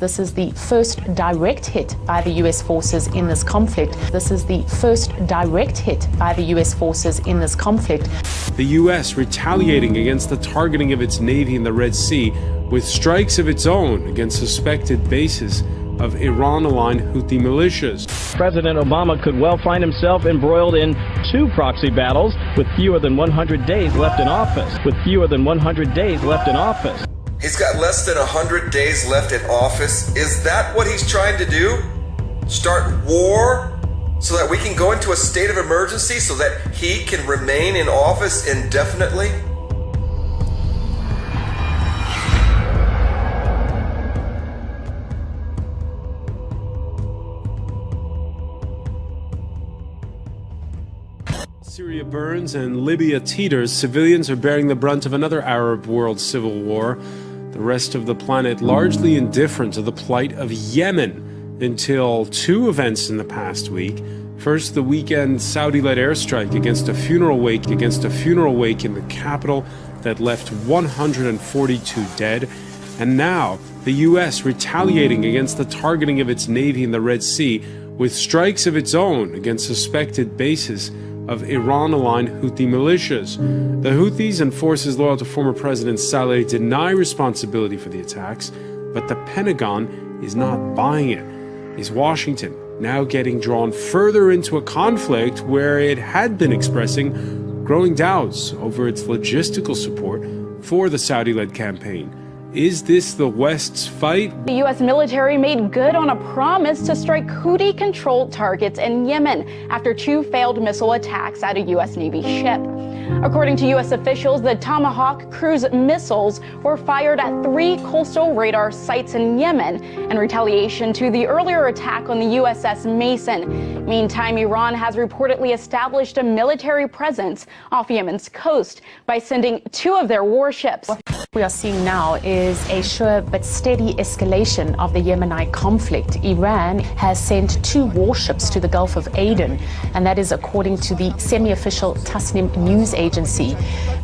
This is the first direct hit by the U.S. forces in this conflict. This is the first direct hit by the U.S. forces in this conflict. The U.S. retaliating against the targeting of its Navy in the Red Sea with strikes of its own against suspected bases of Iran-aligned Houthi militias. President Obama could well find himself embroiled in two proxy battles with fewer than 100 days left in office. He's got less than 100 days left in office. Is that what he's trying to do? Start war so that we can go into a state of emergency so that he can remain in office indefinitely? Syria burns and Libya teeters. Civilians are bearing the brunt of another Arab world civil war. The rest of the planet largely indifferent to the plight of Yemen until two events in the past week. First, the weekend Saudi-led airstrike against a funeral wake in the capital that left 142 dead. And now, the U.S. retaliating against the targeting of its Navy in the Red Sea with strikes of its own against suspected bases of Iran-aligned Houthi militias. The Houthis and forces loyal to former President Saleh deny responsibility for the attacks, but the Pentagon is not buying it. Is Washington now getting drawn further into a conflict where it had been expressing growing doubts over its logistical support for the Saudi-led campaign? Is this the West's fight? The U.S. military made good on a promise to strike Houthi-controlled targets in Yemen after two failed missile attacks at a U.S. Navy ship. According to U.S. officials, the Tomahawk cruise missiles were fired at 3 coastal radar sites in Yemen in retaliation to the earlier attack on the USS Mason. Meantime, Iran has reportedly established a military presence off Yemen's coast by sending 2 of their warships. What we are seeing now is a sure but steady escalation of the Yemenite conflict. Iran has sent 2 warships to the Gulf of Aden, and that is according to the semi-official Tasnim news agency.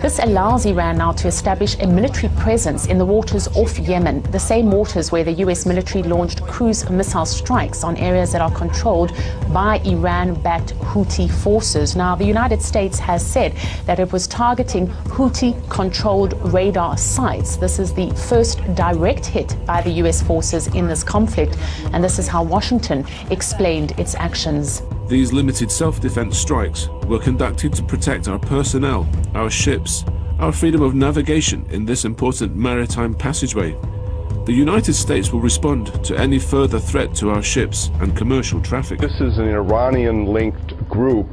This allows Iran now to establish a military presence in the waters off Yemen, the same waters where the U.S. military launched cruise missile strikes on areas that are controlled by Iran-backed Houthi forces. Now, the United States has said that it was targeting Houthi-controlled radar sites. This is the first direct hit by the U.S. forces in this conflict, and this is how Washington explained its actions. These limited self-defense strikes were conducted to protect our personnel, our ships, our freedom of navigation in this important maritime passageway. The United States will respond to any further threat to our ships and commercial traffic. This is an Iranian-linked group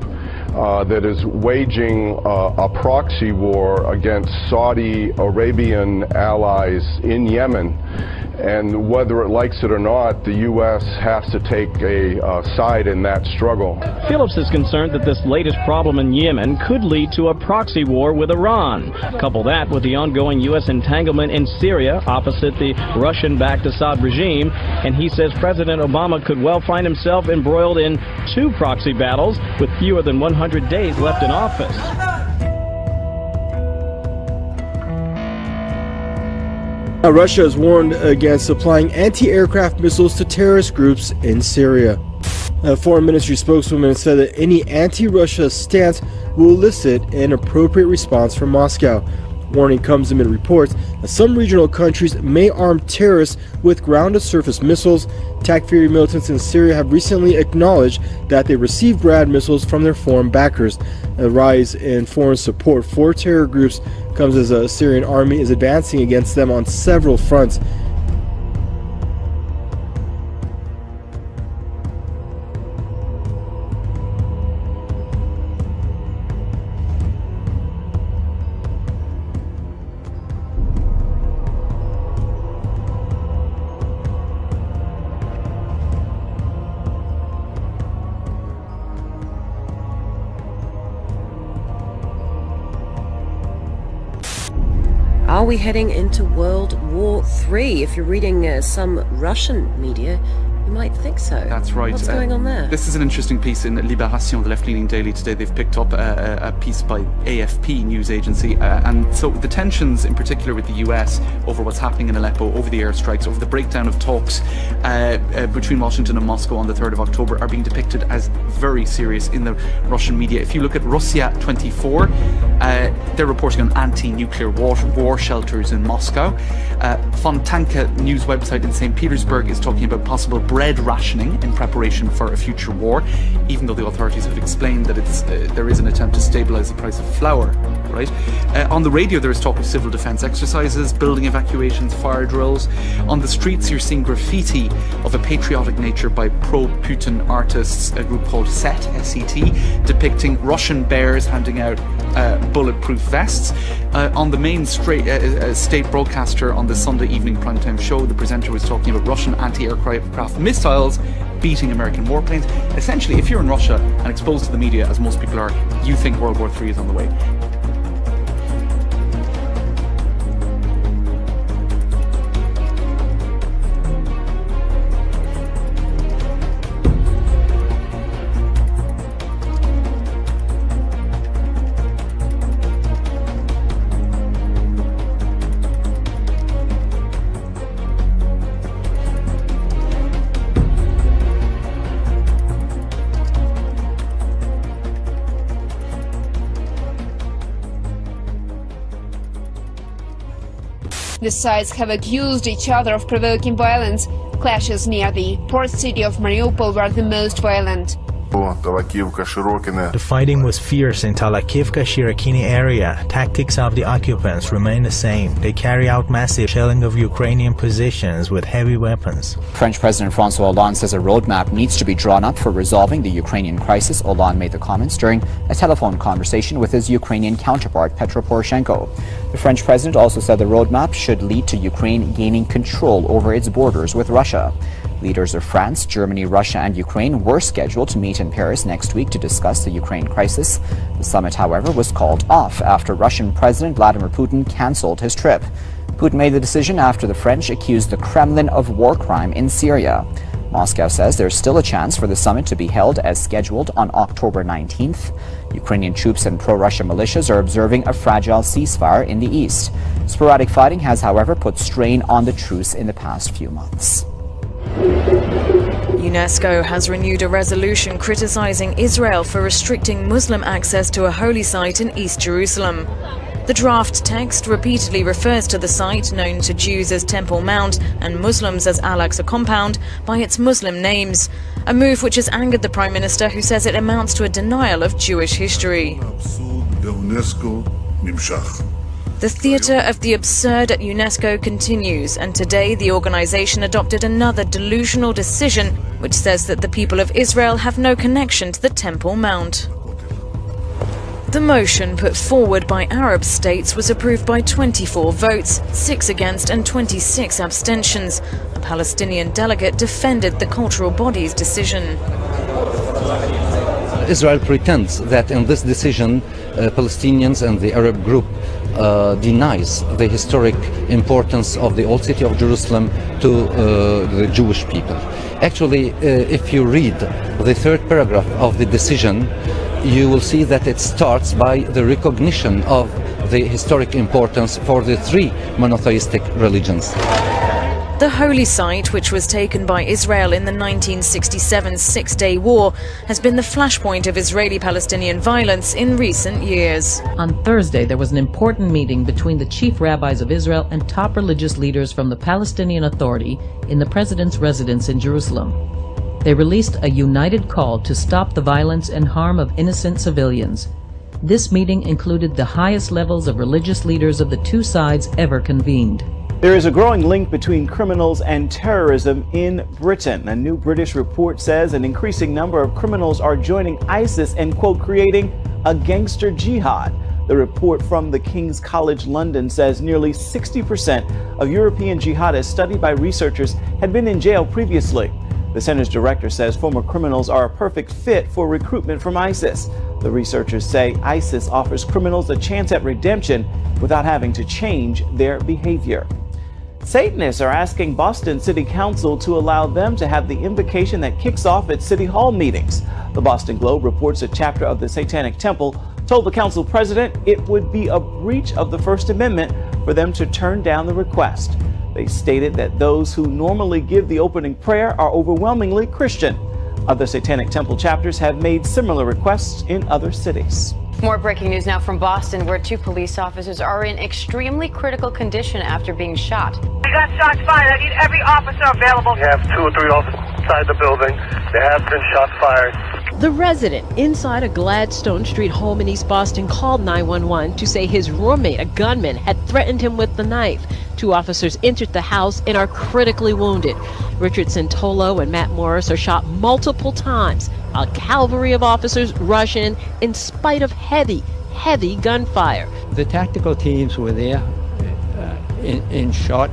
that is waging a proxy war against Saudi Arabian allies in Yemen. And whether it likes it or not, the U.S. has to take a side in that struggle. Phillips is concerned that this latest problem in Yemen could lead to a proxy war with Iran. Couple that with the ongoing U.S. entanglement in Syria opposite the Russian-backed Assad regime, and he says President Obama could well find himself embroiled in 2 proxy battles with fewer than 100 days left in office. Russia has warned against supplying anti-aircraft missiles to terrorist groups in Syria. A foreign ministry spokeswoman said that any anti-Russia stance will elicit an appropriate response from Moscow. Warning comes amid reports that some regional countries may arm terrorists with ground-to-surface missiles. TAC-Fury militants in Syria have recently acknowledged that they received Grad missiles from their foreign backers. A rise in foreign support for terror groups comes as a Syrian army is advancing against them on several fronts. Are we heading into World War III? If you're reading some Russian media, You might think so. That's right. What's going on there? This is an interesting piece in Libération, the left-leaning daily today. They've picked up a piece by AFP news agency, and so the tensions in particular with the US over what's happening in Aleppo, over the airstrikes, over the breakdown of talks between Washington and Moscow on the 3rd of October are being depicted as very serious in the Russian media. If you look at Russia 24, they're reporting on anti-nuclear war shelters in Moscow. Fontanka news website in St. Petersburg is talking about possible bread rationing in preparation for a future war, even though the authorities have explained that there is an attempt to stabilise the price of flour. Right? On the radio there is talk of civil defence exercises, building evacuations, fire drills. On the streets you're seeing graffiti of a patriotic nature by pro-Putin artists, a group called SET, S-E-T, depicting Russian bears handing out bulletproof vests. On the main state broadcaster on the Sunday evening primetime show, the presenter was talking about Russian anti-aircraft missiles beating American warplanes. Essentially, if you're in Russia and exposed to the media, as most people are, you think World War III is on the way. The sides have accused each other of provoking violence. Clashes near the port city of Mariupol were the most violent. The fighting was fierce in Talakivka-Shirokini area. Tactics of the occupants remain the same. They carry out massive shelling of Ukrainian positions with heavy weapons. French President François Hollande says a roadmap needs to be drawn up for resolving the Ukrainian crisis. Hollande made the comments during a telephone conversation with his Ukrainian counterpart, Petro Poroshenko. The French president also said the roadmap should lead to Ukraine gaining control over its borders with Russia. Leaders of France, Germany, Russia and Ukraine were scheduled to meet in Paris next week to discuss the Ukraine crisis. The summit, however, was called off after Russian President Vladimir Putin cancelled his trip. Putin made the decision after the French accused the Kremlin of war crime in Syria. Moscow says there's still a chance for the summit to be held as scheduled on October 19th. Ukrainian troops and pro-Russia militias are observing a fragile ceasefire in the east. Sporadic fighting has, however, put strain on the truce in the past few months. UNESCO has renewed a resolution criticizing Israel for restricting Muslim access to a holy site in East Jerusalem. The draft text repeatedly refers to the site, known to Jews as Temple Mount and Muslims as Al-Aqsa Compound, by its Muslim names, a move which has angered the Prime Minister, who says it amounts to a denial of Jewish history. The theatre of the absurd at UNESCO continues, and today the organisation adopted another delusional decision which says that the people of Israel have no connection to the Temple Mount. The motion put forward by Arab states was approved by 24 votes, 6 against and 26 abstentions. A Palestinian delegate defended the cultural body's decision. Israel pretends that in this decision Palestinians and the Arab group denies the historic importance of the old city of Jerusalem to the Jewish people. Actually, if you read the third paragraph of the decision, you will see that it starts by the recognition of the historic importance for the three monotheistic religions. The holy site, which was taken by Israel in the 1967 Six-Day War, has been the flashpoint of Israeli-Palestinian violence in recent years. On Thursday, there was an important meeting between the chief rabbis of Israel and top religious leaders from the Palestinian Authority in the president's residence in Jerusalem. They released a united call to stop the violence and harm of innocent civilians. This meeting included the highest levels of religious leaders of the two sides ever convened. There is a growing link between criminals and terrorism in Britain. A new British report says an increasing number of criminals are joining ISIS and, quote, creating a gangster jihad. The report from the King's College London says nearly 60% of European jihadists studied by researchers had been in jail previously. The center's director says former criminals are a perfect fit for recruitment from ISIS. The researchers say ISIS offers criminals a chance at redemption without having to change their behavior. Satanists are asking Boston City Council to allow them to have the invocation that kicks off at City Hall meetings. The Boston Globe reports a chapter of the Satanic Temple told the council president it would be a breach of the First Amendment for them to turn down the request. They stated that those who normally give the opening prayer are overwhelmingly Christian. Other Satanic Temple chapters have made similar requests in other cities. More breaking news now from Boston, where 2 police officers are in extremely critical condition after being shot. We got shots fired. I need every officer available. We have 2 or 3 officers inside the building. There have been shots fired. The resident inside a Gladstone Street home in East Boston called 911 to say his roommate, a gunman, had threatened him with the knife. 2 officers entered the house and are critically wounded. Richard Santolo and Matt Morris are shot multiple times. A cavalry of officers rush in spite of heavy gunfire. The tactical teams were there in short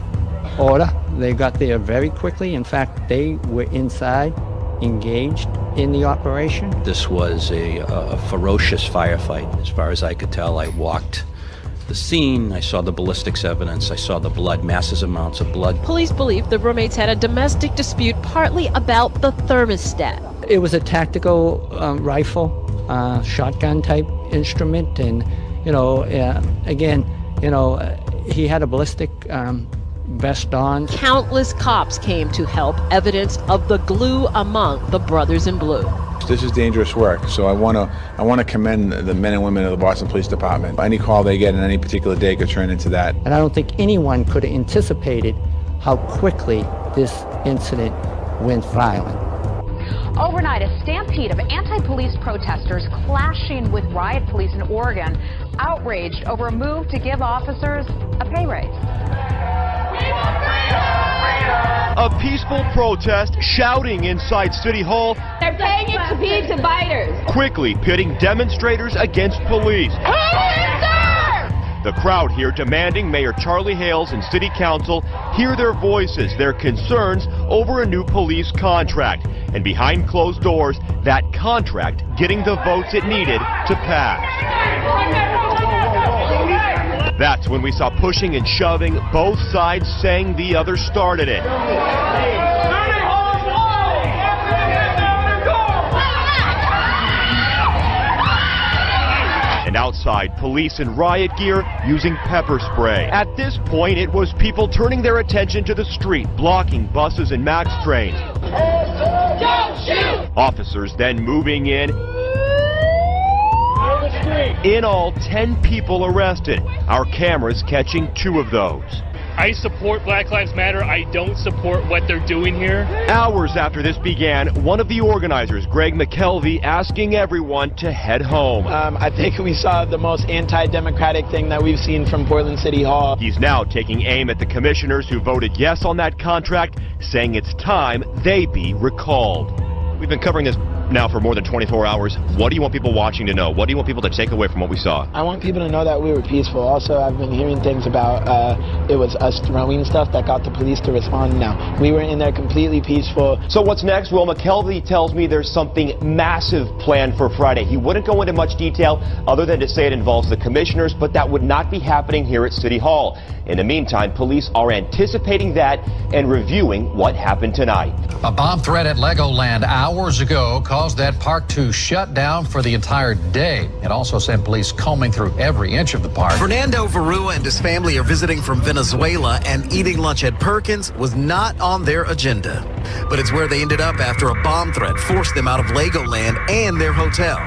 order. They got there very quickly. In fact, they were inside, engaged in the operation. This was a ferocious firefight. As far as I could tell, I walked the scene, I saw the ballistics evidence, I saw the blood, massive amounts of blood. Police believe the roommates had a domestic dispute partly about the thermostat. It was a tactical rifle, shotgun type instrument, and again, he had a ballistic vest on. Countless cops came to help, evidence of the glue among the brothers in blue. This is dangerous work, so I want to commend the men and women of the Boston Police Department. Any call they get in any particular day could turn into that. And I don't think anyone could have anticipated how quickly this incident went violent. Overnight, a stampede of anti-police protesters clashing with riot police in Oregon, outraged over a move to give officers a pay raise. A peaceful protest shouting inside City Hall. They're paying it to pizza biters. Quickly pitting demonstrators against police. The crowd here demanding Mayor Charlie Hales and City Council hear their voices, their concerns over a new police contract. And behind closed doors, that contract getting the votes it needed to pass. That's when we saw pushing and shoving, both sides saying the other started it. And outside, police in riot gear using pepper spray. At this point, it was people turning their attention to the street, blocking buses and MAX trains. Don't shoot! Officers then moving in. In all, 10 people arrested. Our cameras catching 2 of those. I support Black Lives Matter. I don't support what they're doing here. Hours after this began, one of the organizers, Greg McKelvey, asking everyone to head home. I think we saw the most anti-democratic thing that we've seen from Portland City Hall. He's now taking aim at the commissioners who voted yes on that contract, saying it's time they be recalled. We've been covering this now for more than 24 hours. What do you want people watching to know? What do you want people to take away from what we saw? I want people to know that we were peaceful. Also, I've been hearing things about it was us throwing stuff that got the police to respond. Now, we were in there completely peaceful. So what's next? Well, McKelvey tells me there's something massive planned for Friday. He wouldn't go into much detail other than to say it involves the commissioners, but that would not be happening here at City Hall. In the meantime, police are anticipating that and reviewing what happened tonight. A bomb threat at Legoland hours ago caused that park to shut down for the entire day. It also sent police combing through every inch of the park. Fernando Varua and his family are visiting from Venezuela, and eating lunch at Perkins was not on their agenda. But it's where they ended up after a bomb threat forced them out of Legoland and their hotel.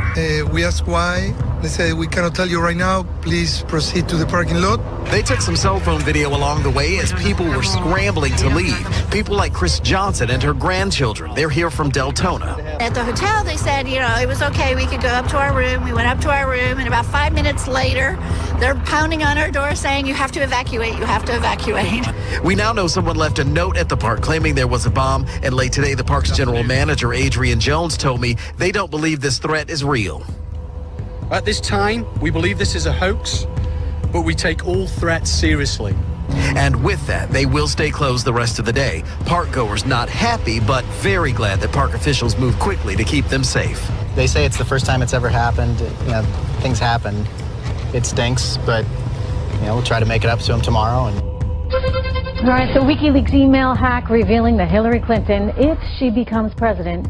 We asked why. They said, we cannot tell you right now. Please proceed to the parking lot. They took some cell phone video along the way as people were scrambling to leave. People like Chris Johnson and her grandchildren. They're here from Deltona. At the hotel, they said, it was okay. We could go up to our room. We went up to our room, and about 5 minutes later, they're pounding on our door saying, you have to evacuate. You have to evacuate. We now know someone left a note at the park claiming there was a bomb, and late today, the park's general manager, Adrian Jones, told me they don't believe this threat is real. At this time, we believe this is a hoax, but we take all threats seriously. And with that, they will stay closed the rest of the day. Park goers not happy, but very glad that park officials moved quickly to keep them safe. They say it's the first time it's ever happened. Things happen. It stinks, but we'll try to make it up to them tomorrow. And All right, so WikiLeaks email hack revealing that Hillary Clinton, if she becomes president,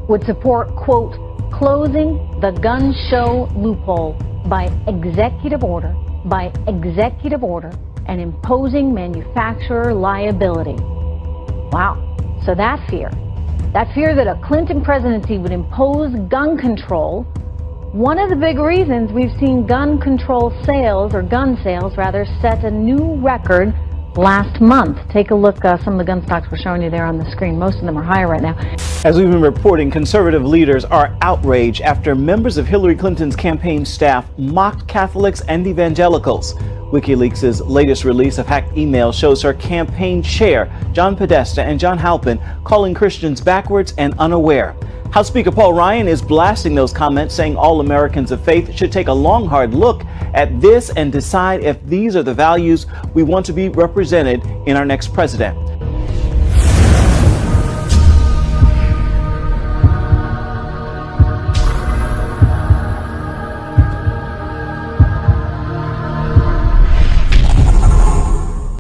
would support, quote, closing the gun show loophole by executive order, and imposing manufacturer liability. Wow. So that fear that a Clinton presidency would impose gun control, one of the big reasons we've seen gun sales rather, set a new record last month. Take a look, some of the gun stocks we're showing you there on the screen. Most of them are higher right now. As we've been reporting, conservative leaders are outraged after members of Hillary Clinton's campaign staff mocked Catholics and evangelicals. WikiLeaks' latest release of hacked emails shows her campaign chair, John Podesta and John Halpin, calling Christians backwards and unaware. House Speaker Paul Ryan is blasting those comments, saying all Americans of faith should take a long, hard look at this and decide if these are the values we want to be represented in our next president.